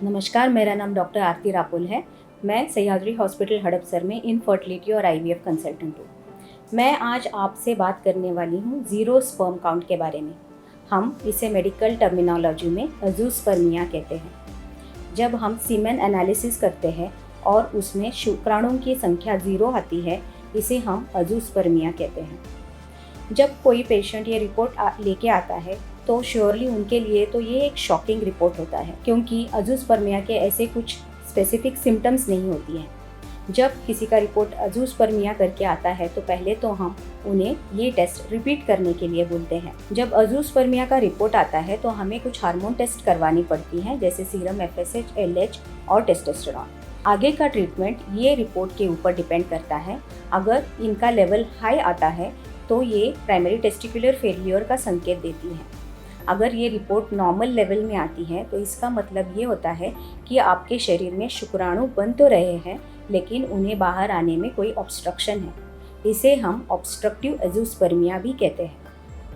नमस्कार, मेरा नाम डॉक्टर आरती रापुल है। मैं सह्याद्री हॉस्पिटल हड़पसर में इनफर्टिलिटी और आईवीएफ कंसल्टेंट हूँ। मैं आज आपसे बात करने वाली हूँ ज़ीरो स्पर्म काउंट के बारे में। हम इसे मेडिकल टर्मिनोलॉजी में अज़ूस्पर्मिया कहते हैं। जब हम सीमेन एनालिसिस करते हैं और उसमें शुक्राणुओं की संख्या 0 आती है, इसे हम अज़ूस्पर्मिया कहते हैं। जब कोई पेशेंट ये रिपोर्ट लेके आता है तो श्योरली उनके लिए तो ये एक शॉकिंग रिपोर्ट होता है, क्योंकि अज़ूस्पर्मिया के ऐसे कुछ स्पेसिफिक सिम्टम्स नहीं होती हैं। जब किसी का रिपोर्ट अज़ूस्पर्मिया करके आता है तो पहले तो हम उन्हें ये टेस्ट रिपीट करने के लिए बोलते हैं। जब अज़ूस्पर्मिया का रिपोर्ट आता है तो हमें कुछ हार्मोन टेस्ट करवानी पड़ती हैं, जैसे सीरम FSH, LH और टेस्टोस्टेरोन। आगे का ट्रीटमेंट ये रिपोर्ट के ऊपर डिपेंड करता है। अगर इनका लेवल हाई आता है तो ये प्राइमरी टेस्टिकुलर फेलियर का संकेत देती है। अगर ये रिपोर्ट नॉर्मल लेवल में आती है तो इसका मतलब ये होता है कि आपके शरीर में शुक्राणु बन तो रहे हैं, लेकिन उन्हें बाहर आने में कोई ऑब्स्ट्रक्शन है। इसे हम ऑब्स्ट्रक्टिव अज़ूस्पर्मिया भी कहते हैं।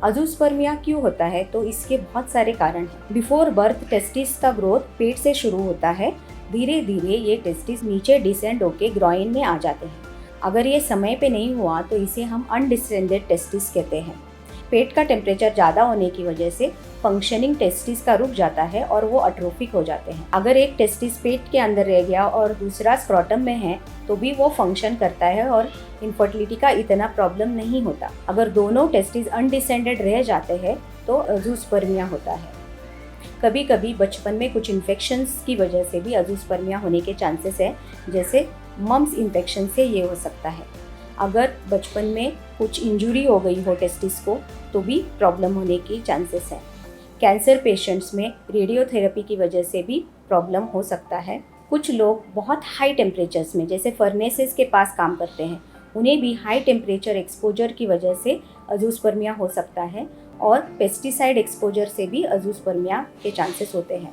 अज़ूस्पर्मिया क्यों होता है, तो इसके बहुत सारे कारण हैं। बिफोर बर्थ टेस्टिस का ग्रोथ पेट से शुरू होता है। धीरे धीरे ये टेस्टिस नीचे डिसेंड होके ग्रॉइन में आ जाते हैं। अगर ये समय पे नहीं हुआ तो इसे हम अनडिसेंडेड टेस्टिस कहते हैं। पेट का टेम्परेचर ज़्यादा होने की वजह से फंक्शनिंग टेस्टिस का रुक जाता है और वो अट्रोफिक हो जाते हैं। अगर एक टेस्टिस पेट के अंदर रह गया और दूसरा स्क्रोटम में है तो भी वो फंक्शन करता है और इनफर्टिलिटी का इतना प्रॉब्लम नहीं होता। अगर दोनों टेस्टिस अनडिसेंडेड रह जाते हैं तो अज़ूस्पर्मिया होता है। कभी कभी बचपन में कुछ इन्फेक्शंस की वजह से भी अज़ूस्पर्मिया होने के चांसेस है, जैसे मम्स इन्फेक्शन से ये हो सकता है। अगर बचपन में कुछ इंजरी हो गई हो टेस्टिस को तो भी प्रॉब्लम होने की चांसेस है। कैंसर पेशेंट्स में रेडियोथेरेपी की वजह से भी प्रॉब्लम हो सकता है। कुछ लोग बहुत हाई टेम्परेचर्स में, जैसे फर्नेसेस के पास काम करते हैं, उन्हें भी हाई टेम्परेचर एक्सपोजर की वजह से अज़ूस्पर्मिया हो सकता है। और पेस्टिसाइड एक्सपोजर से भी अज़ूस्पर्मिया के चांसेस होते हैं।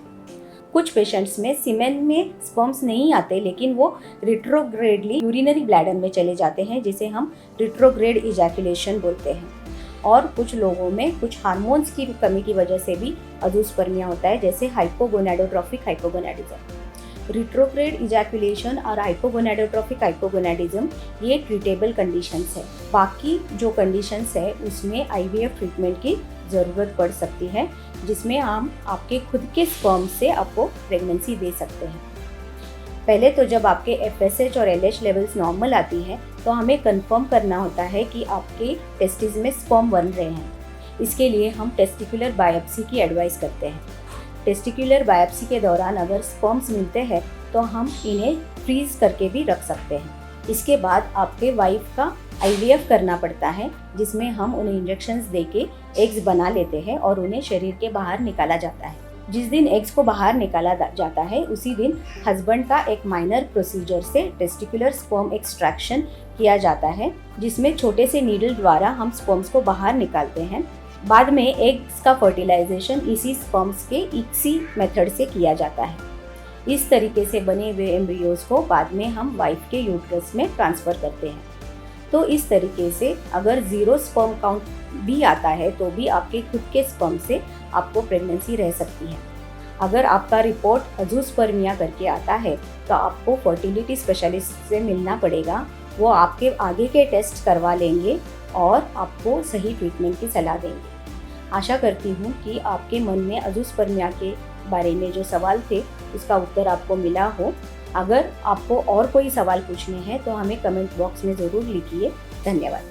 कुछ पेशेंट्स में सीमेन में स्पर्म्स नहीं आते, लेकिन वो रिट्रोग्रेडली यूरिनरी ब्लैडर में चले जाते हैं, जिसे हम रिट्रोग्रेड इजैकुलेशन बोलते हैं। और कुछ लोगों में कुछ हार्मोन्स की कमी की वजह से भी अज़ूस्पर्मिया होता है, जैसे हाइपोगोनाडोट्रोफिक हाइपोगोनाडिज्म। रिट्रोग्रेड इजैकुलेशन और हाइपोगोनाडोट्रोफिक हाइपोगोनाडिज्म ये ट्रीटेबल कंडीशंस है। बाकी जो कंडीशंस है उसमें IVF ट्रीटमेंट की ज़रूरत पड़ सकती है, जिसमें हम आपके खुद के स्पर्म से आपको प्रेगनेंसी दे सकते हैं। पहले तो जब आपके FSH और LH लेवल्स नॉर्मल आती है तो हमें कंफर्म करना होता है कि आपके टेस्टिस में स्पर्म बन रहे हैं। इसके लिए हम टेस्टिकुलर बायोप्सी की एडवाइस करते हैं। टेस्टिकुलर बायोप्सी के दौरान अगर स्पर्म्स मिलते हैं तो हम इन्हें फ्रीज करके भी रख सकते हैं। इसके बाद आपके वाइफ का IVF करना पड़ता है, जिसमें हम उन्हें इंजेक्शंस देके एग्स बना लेते हैं और उन्हें शरीर के बाहर निकाला जाता है। जिस दिन एग्स को बाहर निकाला जाता है उसी दिन हस्बैंड का एक माइनर प्रोसीजर से टेस्टिकुलर स्पर्म एक्सट्रैक्शन किया जाता है, जिसमें छोटे से नीडल द्वारा हम स्पर्म्स को बाहर निकालते हैं। बाद में एग्स का फर्टिलाइजेशन इसी स्पर्म्स के ICSI मेथड से किया जाता है। इस तरीके से बने हुए एम्ब्रियोज को बाद में हम वाइफ के यूट्रस में ट्रांसफ़र करते हैं। तो इस तरीके से अगर ज़ीरो स्पर्म काउंट भी आता है तो भी आपके खुद के स्पर्म से आपको प्रेगनेंसी रह सकती है। अगर आपका रिपोर्ट अज़ूस्पर्मिया करके आता है तो आपको फर्टिलिटी स्पेशलिस्ट से मिलना पड़ेगा। वो आपके आगे के टेस्ट करवा लेंगे और आपको सही ट्रीटमेंट की सलाह देंगे। आशा करती हूँ कि आपके मन में अज़ूस्पर्मिया के बारे में जो सवाल थे उसका उत्तर आपको मिला हो। अगर आपको और कोई सवाल पूछने हैं तो हमें कमेंट बॉक्स में ज़रूर लिखिए। धन्यवाद।